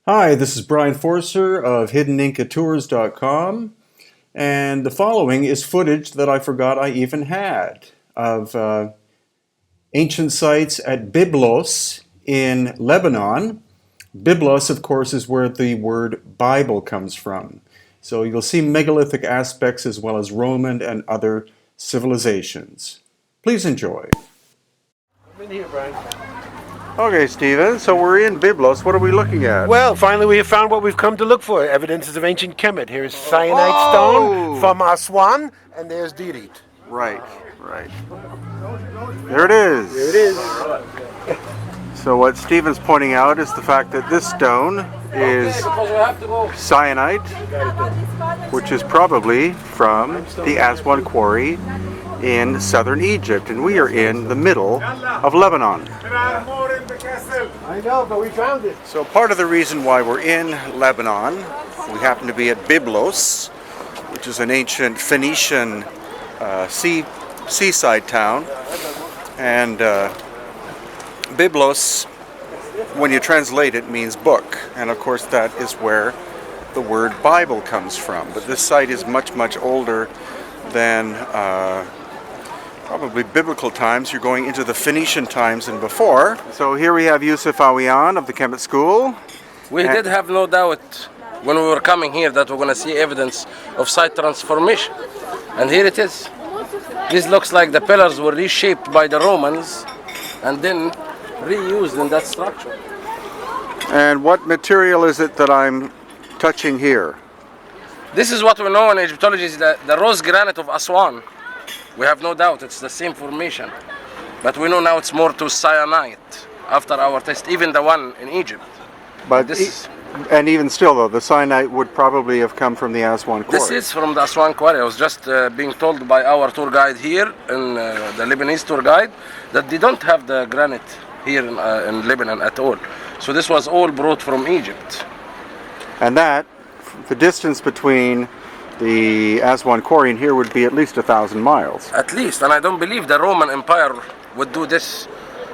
Hi, this is Brian Forcer of HiddenIncaTours.com, and the following is footage that I forgot I even had of ancient sites at Byblos in Lebanon. Byblos, of course, is where the word Bible comes from. So you'll see megalithic aspects as well as Roman and other civilizations. Please enjoy. I'm in here, Brian. Okay, Stephen, so we're in Byblos. What are we looking at? Well, finally we have found what we've come to look for. Evidences of ancient Kemet. Here's cyanide Oh! stone from Aswan, and there's Dirit. Right. There it is. There it is. So what Stephen's pointing out is the fact that this stone is cyanite, which is probably from the Aswan quarry in southern Egypt, and we are in the middle of Lebanon. I know, but we found it. So part of the reason why we're in Lebanon, we happen to be at Byblos, which is an ancient Phoenician seaside town, and Byblos, when you translate it, means book, and of course that is where the word Bible comes from. But this site is much, much older than probably biblical times. You're going into the Phoenician times and before. So here we have Yusuf Awiyan of the Kemet School. We did have no doubt when we were coming here that we're going to see evidence of site transformation. And here it is. This looks like the pillars were reshaped by the Romans and then reused in that structure. And what material is it that I'm touching here? This is what we know in Egyptology is the rose granite of Aswan. We have no doubt it's the same formation. But we know now it's more to cyanite after our test, even the one in Egypt. But and even still, though, the cyanite would probably have come from the Aswan quarry. This is from the Aswan quarry. I was just being told by our tour guide here, and the Lebanese tour guide, that they don't have the granite here in Lebanon at all. So this was all brought from Egypt. And that, the distance between the Aswan quarry and here would be at least 1,000 miles. At least, and I don't believe the Roman Empire would do this.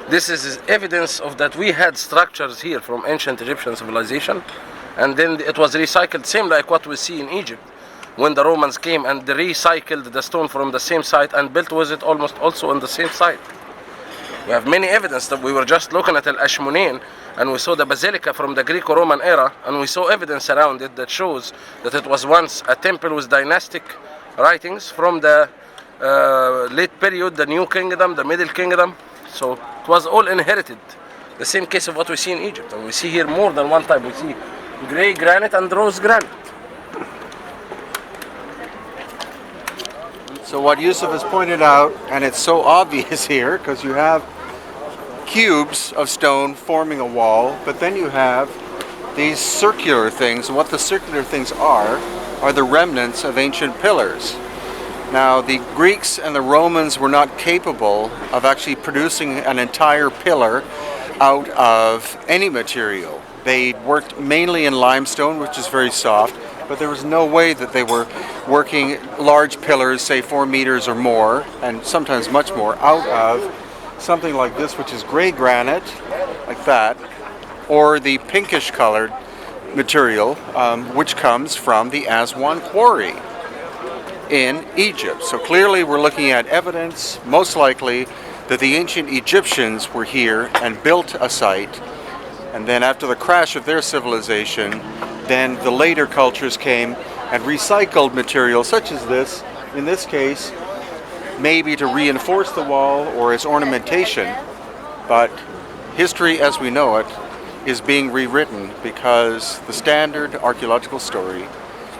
This is evidence of that we had structures here from ancient Egyptian civilization, and then it was recycled, same like what we see in Egypt when the Romans came and they recycled the stone from the same site and built with it almost also on the same site. We have many evidence that we were just looking at Al-Ashmunain and we saw the basilica from the Greco-Roman era, and we saw evidence around it that shows that it was once a temple with dynastic writings from the late period, the New Kingdom, the Middle Kingdom. So it was all inherited. The same case of what we see in Egypt. And we see here more than one type. We see gray granite and rose granite. So what Yusuf has pointed out, and it's so obvious here, because you have cubes of stone forming a wall, but then you have these circular things, and what the circular things are the remnants of ancient pillars. Now, the Greeks and the Romans were not capable of actually producing an entire pillar out of any material. They worked mainly in limestone, which is very soft, but there was no way that they were working large pillars, say 4 meters or more, and sometimes much more, out of something like this, which is gray granite, like that, or the pinkish colored material, which comes from the Aswan quarry in Egypt. So clearly we're looking at evidence, most likely, that the ancient Egyptians were here and built a site, and then after the crash of their civilization, then the later cultures came and recycled material such as this, in this case, maybe to reinforce the wall or as ornamentation, but history as we know it is being rewritten because the standard archaeological story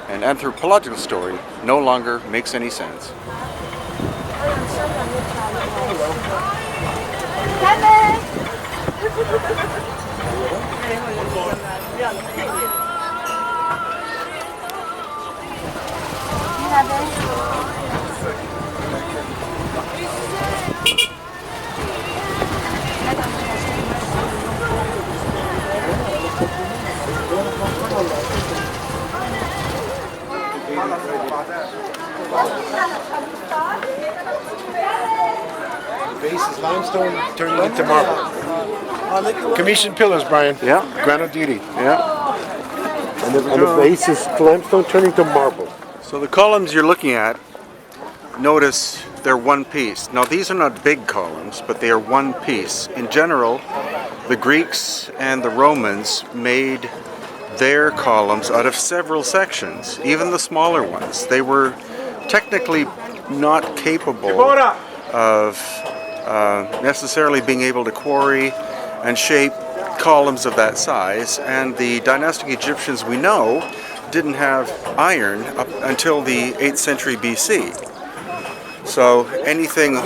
and anthropological story no longer makes any sense. The base is limestone turning into marble. Commission pillars, Brian. Yeah. Granodieri. Yeah. And the base is limestone turning to marble. So the columns you're looking at, notice they're one piece. Now these are not big columns, but they are one piece. In general, the Greeks and the Romans made their columns out of several sections, even the smaller ones. They were technically not capable of necessarily being able to quarry and shape columns of that size, and the dynastic Egyptians we know didn't have iron up until the 8th century BC. So anything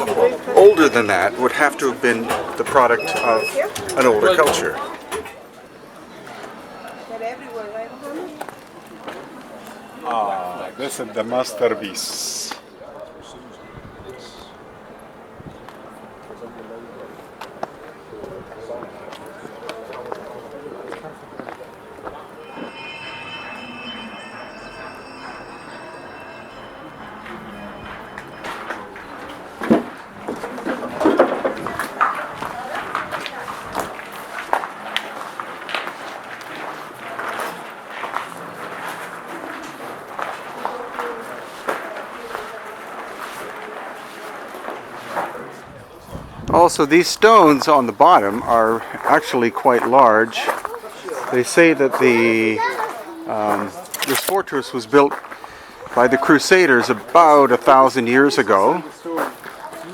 older than that would have to have been the product of an older culture. This is the masterpiece. Also, these stones on the bottom are actually quite large. They say that this fortress was built by the Crusaders about 1,000 years ago.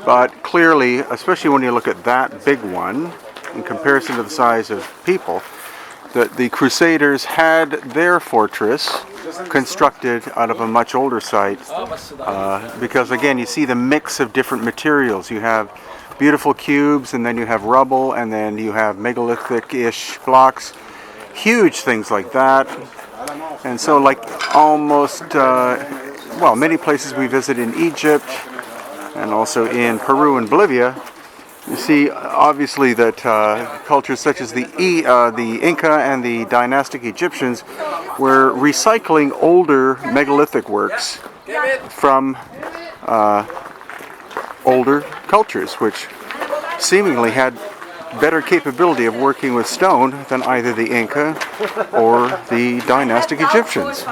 But clearly, especially when you look at that big one, in comparison to the size of people, that the Crusaders had their fortress constructed out of a much older site. Because again, you see the mix of different materials. You have beautiful cubes, and then you have rubble, and then you have megalithic-ish blocks, huge things like that. And so, like almost, well, many places we visit in Egypt, and also in Peru and Bolivia, you see obviously that cultures such as the Inca and the dynastic Egyptians were recycling older megalithic works from older cultures, which seemingly had better capability of working with stone than either the Inca or the dynastic Egyptians.